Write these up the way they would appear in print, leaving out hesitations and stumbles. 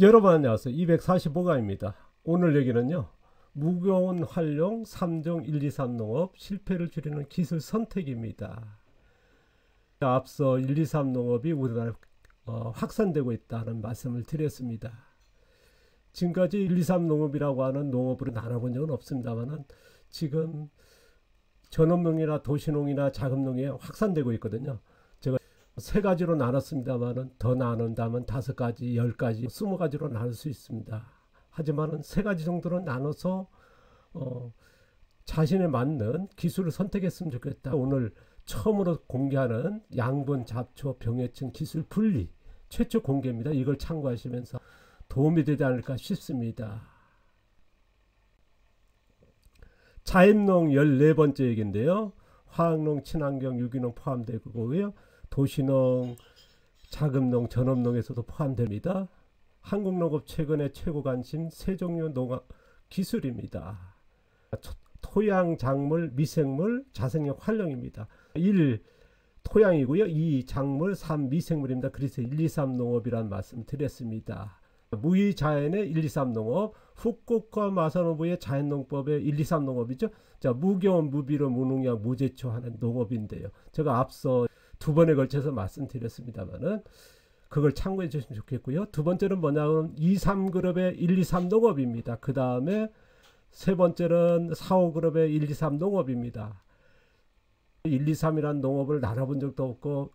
여러분 안녕하세요. 245강입니다. 오늘 얘기는요. 무거운 활용 3종 1, 2, 3 농업 실패를 줄이는 기술 선택입니다. 앞서 1, 2, 3 농업이 우리나라에 확산되고 있다는 말씀을 드렸습니다. 지금까지 1, 2, 3 농업이라고 하는 농업으로 나눠본 적은 없습니다만 지금 전업농이나 도시농이나 자급농이 확산되고 있거든요. 제가 세 가지로 나눴습니다만 더 나눈다면 5가지, 10가지, 20가지로 나눌 수 있습니다. 하지만 세 가지 정도로 나눠서 자신에 맞는 기술을 선택했으면 좋겠다. 오늘 처음으로 공개하는 양분, 잡초, 병해충 기술 분리 최초 공개입니다. 이걸 참고하시면서 도움이 되지 않을까 싶습니다. 자연농 14번째 얘기인데요. 화학농, 친환경, 유기농 포함되고요. 도시농, 자급농, 전업농에서도 포함됩니다. 한국농업 최근의 최고 관심 세 종류 농업 기술입니다. 토양, 작물, 미생물, 자생력 활용입니다. 1. 토양이고요. 2. 작물, 3. 미생물입니다. 그래서 1, 2, 3 농업이라는 말씀 드렸습니다. 무의자연의 1, 2, 3 농업, 후쿠오카 마사노부의 자연농법의 1, 2, 3 농업이죠. 자, 무경험, 무비료, 무농약, 무제초 하는 농업인데요. 제가 앞서 2번에 걸쳐서 말씀드렸습니다만은 그걸 참고해 주시면 좋겠고요. 두 번째는 뭐냐면 2, 3그룹의 1, 2, 3 농업입니다. 그 다음에 세 번째는 4, 5그룹의 1, 2, 3 농업입니다. 1, 2, 3이라는 농업을 나눠본 적도 없고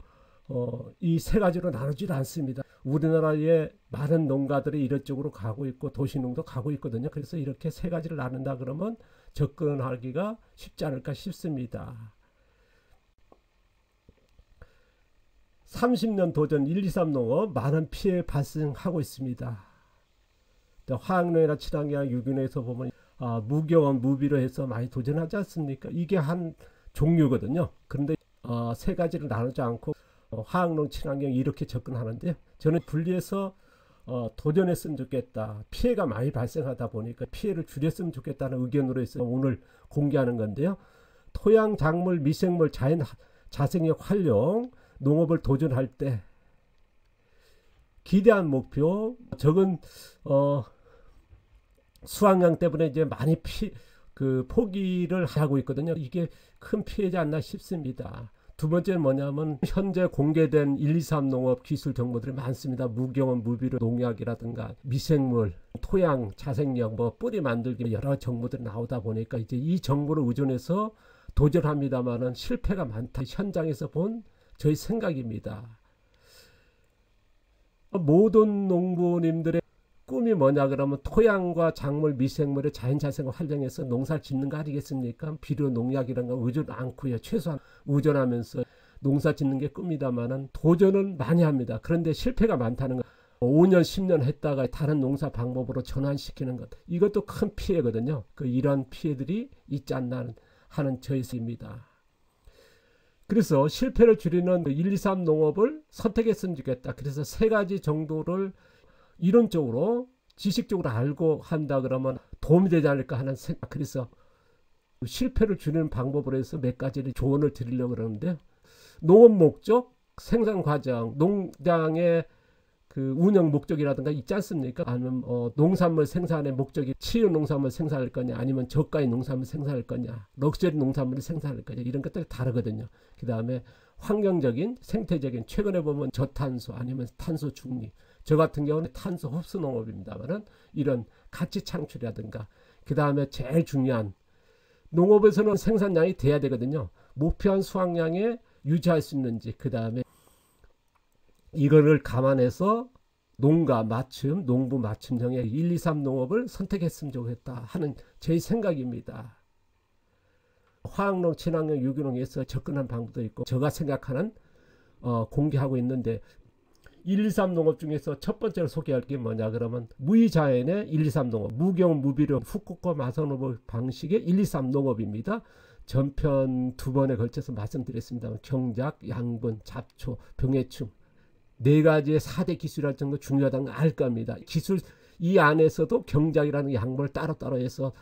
이 세 가지로 나누질 않습니다. 우리나라의 많은 농가들이 이쪽으로 가고 있고 도시농도 가고 있거든요. 그래서 이렇게 세 가지를 나눈다 그러면 접근하기가 쉽지 않을까 싶습니다. 30년 도전 1, 2, 3 농업 많은 피해 발생하고 있습니다. 화학농이나 친환경, 유기농에서 보면 무경험, 무비료 해서 많이 도전하지 않습니까? 이게 한 종류거든요. 그런데 세 가지를 나누지 않고 화학농, 친환경 이렇게 접근하는데요. 저는 분리해서 도전했으면 좋겠다. 피해가 많이 발생하다 보니까 피해를 줄였으면 좋겠다는 의견으로 해서 오늘 공개하는 건데요. 토양, 작물, 미생물, 자생력 활용 농업을 도전할 때 기대한 목표 적은 수확량 때문에 이제 많이 포기를 하고 있거든요. 이게 큰 피해지 않나 싶습니다. 두 번째는 뭐냐면 현재 공개된 1, 2, 3 농업 기술 정보들이 많습니다. 무경험, 무비료 농약이라든가 미생물, 토양, 자생력, 뿌리 만들기 여러 정보들이 나오다 보니까 이제 이 정보를 의존해서 도전합니다만은 실패가 많다. 현장에서 본 저희 생각입니다. 모든 농부님들의 꿈이 뭐냐 그러면 토양과 작물, 미생물의 자연자생을 활용해서 농사를 짓는 거 아니겠습니까? 비료, 농약이란 거 의존 않고요. 최소한 의존하면서 농사 짓는 게 꿈이다마는 도전은 많이 합니다. 그런데 실패가 많다는 거. 5년, 10년 했다가 다른 농사 방법으로 전환시키는 것. 이것도 큰 피해거든요. 이런 피해들이 있지 않나 하는 저희 생각입니다. 그래서 실패를 줄이는 1, 2, 3 농업을 선택했으면 좋겠다. 그래서 세 가지 정도를 이론적으로 지식적으로 알고 한다 그러면 도움이 되지 않을까 하는 생각. 그래서 실패를 줄이는 방법으로 해서 몇 가지를 조언을 드리려고 그러는데 농업 목적, 생산 과정, 농장의 운영 목적이라든가 있지 않습니까? 아니면 농산물 생산의 목적이 치유 농산물 생산할 거냐, 아니면 저가의 농산물 생산할 거냐, 럭셔리 농산물을 생산할 거냐, 이런 것들이 다르거든요. 그 다음에 환경적인, 생태적인, 최근에 보면 저탄소 아니면 탄소 중립, 저 같은 경우는 탄소 흡수 농업입니다만은 이런 가치 창출이라든가, 그 다음에 제일 중요한 농업에서는 생산량이 돼야 되거든요. 목표한 수확량에 유지할 수 있는지, 그 다음에 이거를 감안해서 농가 맞춤, 농부 맞춤형의 1, 2, 3 농업을 선택했으면 좋겠다 하는 제 생각입니다. 화학농, 친환경, 유기농에서 접근한 방법도 있고 제가 생각하는 공개하고 있는데 1, 2, 3 농업 중에서 첫 번째로 소개할 게 뭐냐 그러면 무의자연의 1, 2, 3 농업, 무경, 무비료, 후쿠오카 마사노부 방식의 1, 2, 3 농업입니다. 전편 2번에 걸쳐서 말씀드렸습니다. 경작, 양분, 잡초, 병해충 네 가지의 4대 기술이랄 정도 중요하다는 걸 알 겁니다. 기술 이 안에서도 경작이라는 약물을 따로따로 해서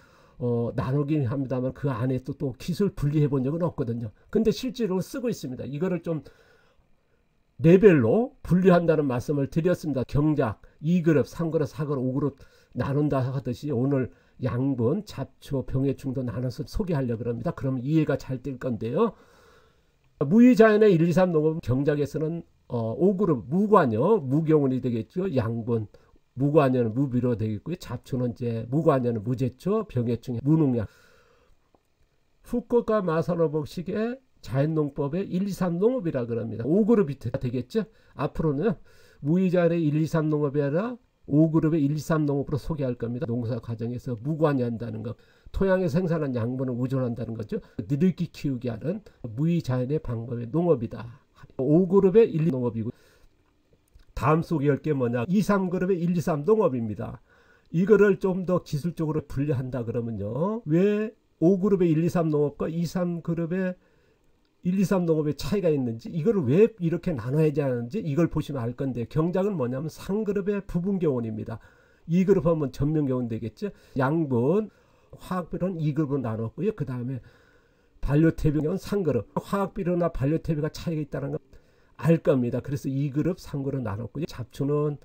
나누긴 합니다만 그 안에 또 기술 분리해 본 적은 없거든요. 근데 실제로 쓰고 있습니다. 이거를 좀 레벨로 분류한다는 말씀을 드렸습니다. 경작 2그룹, 3그룹, 4그룹, 5그룹 나눈다 하듯이 오늘 양분, 잡초, 병해충도 나눠서 소개하려고 합니다. 그러면 이해가 잘 될 건데요. 무의자연의 1, 2, 3 농업 경작에서는 5그룹 무관여, 무경운이 되겠죠. 양분, 무관여는 무비로 되겠고요. 잡초는 이제 무관여는 무제초, 병해충, 무농약. 후쿠오카 마사노복식의 자연농법의 1, 2, 3 농업이라 그럽니다. 5그룹이 되겠죠. 앞으로는 무의자연의 1, 2, 3 농업이 아니라 5그룹의 1, 2, 3 농업으로 소개할 겁니다. 농사 과정에서 무관여한다는 것, 토양에 생산한 양분을 우존한다는 거죠. 느리게 키우게 하는 무의자연의 방법의 농업이다. 5그룹의 1, 2 농업이고, 다음 소개할 게 뭐냐, 2, 3그룹의 1, 2, 3 농업입니다. 이거를 좀 더 기술적으로 분류한다 그러면요, 왜 5그룹의 1, 2, 3 농업과 2, 3그룹의 1, 2, 3 농업의 차이가 있는지, 이걸 왜 이렇게 나눠야지 하는지 이걸 보시면 알 건데, 경작은 뭐냐면 3그룹의 부분경운입니다. 2그룹 하면 전면경운 되겠죠. 양분, 화학비료는 2그룹으로 나눴고요. 그 다음에 반려태비경은 3그룹. 화학비료나 반려태비가 차이가 있다는 걸 알 겁니다. 그래서 2그룹, 3그룹 나눴고요. 잡초는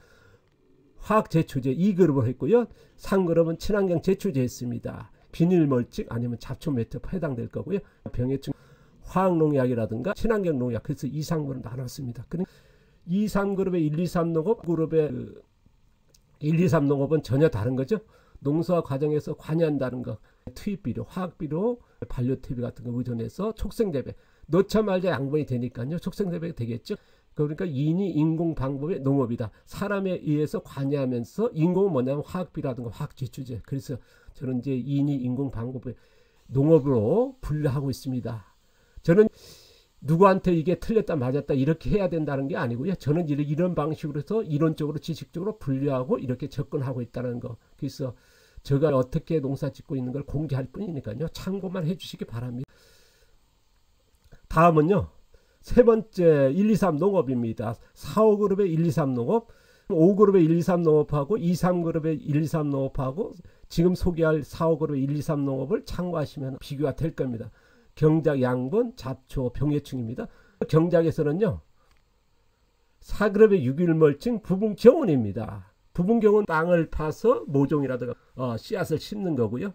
화학제초제 2그룹을 했고요. 3그룹은 친환경 제초제 했습니다. 비닐멀칭 아니면 잡초 매트에 해당될 거고요. 병해충 화학농약이라든가 친환경 농약, 그래서 2, 3그룹 나눴습니다. 그러니까 2, 3그룹의 1, 2, 3 농업, 그룹의 1, 2, 3 농업은 전혀 다른 거죠. 농사 과정에서 관여한다는 거, 투입비료, 화학비료, 반려태비 같은 거 의존해서 촉생재배, 넣자마자 양분이 되니까요. 촉생재배가 되겠죠. 그러니까 인위 인공 방법의 농업이다. 사람에 의해서 관여하면서, 인공은 뭐냐면 화학비라든가 화학제초제. 그래서 저는 이제 인위 인공 방법의 농업으로 분류하고 있습니다. 저는 누구한테 이게 틀렸다 맞았다 이렇게 해야 된다는 게 아니고요. 저는 이런 방식으로 해서 이론적으로 지식적으로 분류하고 이렇게 접근하고 있다는 거. 그래서 제가 어떻게 농사 짓고 있는 걸 공개할 뿐이니까요. 참고만 해주시기 바랍니다. 다음은요, 세 번째 1, 2, 3 농업입니다. 4, 5그룹의 1, 2, 3 농업, 5그룹의 1, 2, 3 농업하고 2, 3그룹의 1, 2, 3 농업하고 지금 소개할 4, 5그룹의 1, 2, 3 농업을 참고하시면 비교가 될 겁니다. 경작, 양분, 잡초, 병해충입니다. 경작에서는요, 4그룹의 6일멀칭, 부분경운입니다. 부분경운 땅을 파서 모종이라든가 씨앗을 심는 거고요.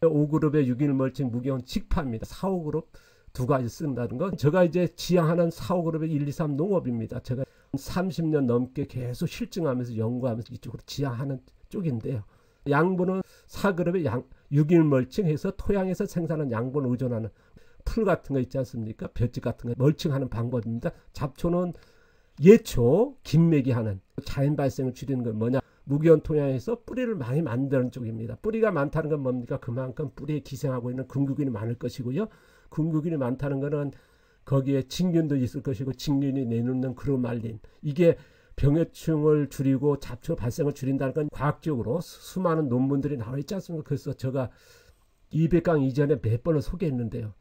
5그룹의 6일멀칭, 무경운 직파입니다. 4, 5그룹 두 가지 쓴다는 건 제가 이제 지향하는 4, 5그룹의 1, 2, 3 농업입니다. 제가 30년 넘게 계속 실증하면서 연구하면서 이쪽으로 지향하는 쪽인데요. 양분은 4그룹의 6일멀칭해서 토양에서 생산한 양분을 의존하는 풀 같은 거 있지 않습니까? 볏짚 같은 거 멀칭하는 방법입니다. 잡초는 예초, 긴매기 하는 자연 발생을 줄이는 건 뭐냐? 무기온 토양에서 뿌리를 많이 만드는 쪽입니다. 뿌리가 많다는 건 뭡니까? 그만큼 뿌리에 기생하고 있는 근육균이 많을 것이고요. 근육균이 많다는 것은 거기에 진균도 있을 것이고, 진균이 내놓는 그로말린, 이게 병해충을 줄이고 잡초 발생을 줄인다는 건 과학적으로 수많은 논문들이 나와 있지 않습니까? 그래서 제가 200강 이전에 몇 번을 소개했는데요.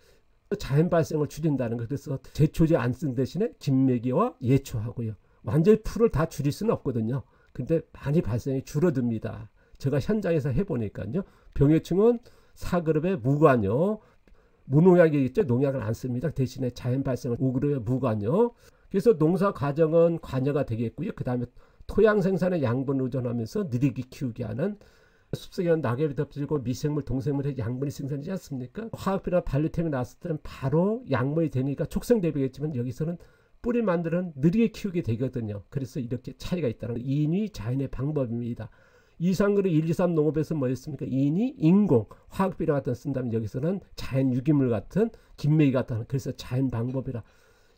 자연 발생을 줄인다는 것, 그래서 제초제 안 쓴 대신에 긴매기와 예초하고요. 완전히 풀을 다 줄일 수는 없거든요. 근데 많이 발생이 줄어듭니다. 제가 현장에서 해보니까요. 병해충은 4그룹의 무관여, 무농약이겠죠. 농약을 안 씁니다. 대신에 자연 발생을 5그룹의 무관여. 그래서 농사 과정은 관여가 되겠고요. 그 다음에 토양 생산의 양분을 의존하면서 느리게 키우게 하는, 숲속에는 낙엽이 덮질고 미생물, 동생물의 양분이 생산되지 않습니까? 화학비료나 반려템이 나왔을 때는 바로 양분이 되니까 촉생되겠지만, 여기서는 뿌리 만드는 느리게 키우게 되거든요. 그래서 이렇게 차이가 있다는 인위 자연의 방법입니다. 2, 3그룹 1, 2, 3 농업에서 뭐였습니까? 인위, 인공, 화학비료 같은 거 쓴다면 여기서는 자연 유기물 같은, 긴매기 같은, 그래서 자연 방법이라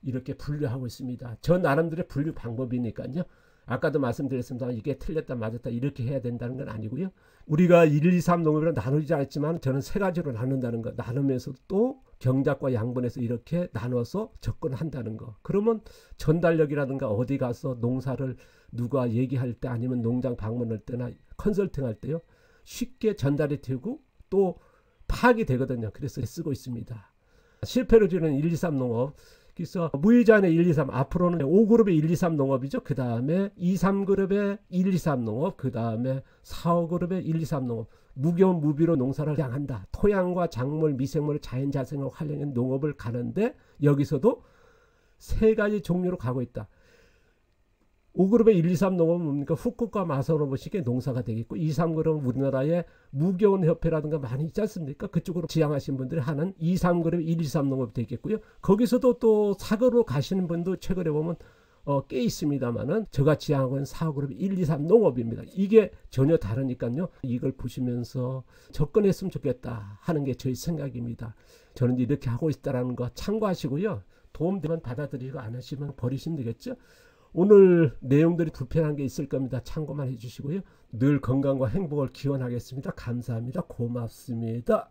이렇게 분류하고 있습니다. 저 나름대로의 분류 방법이니까요. 아까도 말씀드렸습니다. 이게 틀렸다 맞았다 이렇게 해야 된다는 건 아니고요. 우리가 1, 2, 3 농업이라 나누지 않았지만 저는 세 가지로 나눈다는 거, 나누면서 또 경작과 양분에서 이렇게 나눠서 접근한다는 거. 그러면 전달력이라든가 어디 가서 농사를 누가 얘기할 때 아니면 농장 방문할 때나 컨설팅 할 때요, 쉽게 전달이 되고 또 파악이 되거든요. 그래서 쓰고 있습니다. 실패를 줄이는 1, 2, 3 농업. 그래서 무의자연의 1, 2, 3, 앞으로는 5그룹의 1, 2, 3 농업이죠. 그 다음에 2, 3그룹의 1, 2, 3 농업, 그 다음에 4, 5그룹의 1, 2, 3 농업. 무기온 무비로 농사를 향한다. 토양과 작물, 미생물, 자연자생을 활용한 농업을 가는데, 여기서도 세 가지 종류로 가고 있다. 5그룹의 1, 2, 3 농업은 뭡니까? 후쿠오카 마사노부식의 농사가 되겠고 2, 3그룹은 우리나라의 무교원협회라든가 많이 있지 않습니까? 그쪽으로 지향하신 분들이 하는 2, 3그룹 1, 2, 3 농업이 되겠고요. 거기서도 또 4그룹으로 가시는 분도 최근에 보면 꽤 있습니다만은 제가 지향하고 있는 4그룹 1, 2, 3 농업입니다. 이게 전혀 다르니까요. 이걸 보시면서 접근했으면 좋겠다 하는 게 저희 생각입니다. 저는 이렇게 하고 있다는 거 참고하시고요. 도움되면 받아들이고 안 하시면 버리시면 되겠죠. 오늘 내용들이 불편한 게 있을 겁니다. 참고만 해주시고요. 늘 건강과 행복을 기원하겠습니다. 감사합니다. 고맙습니다.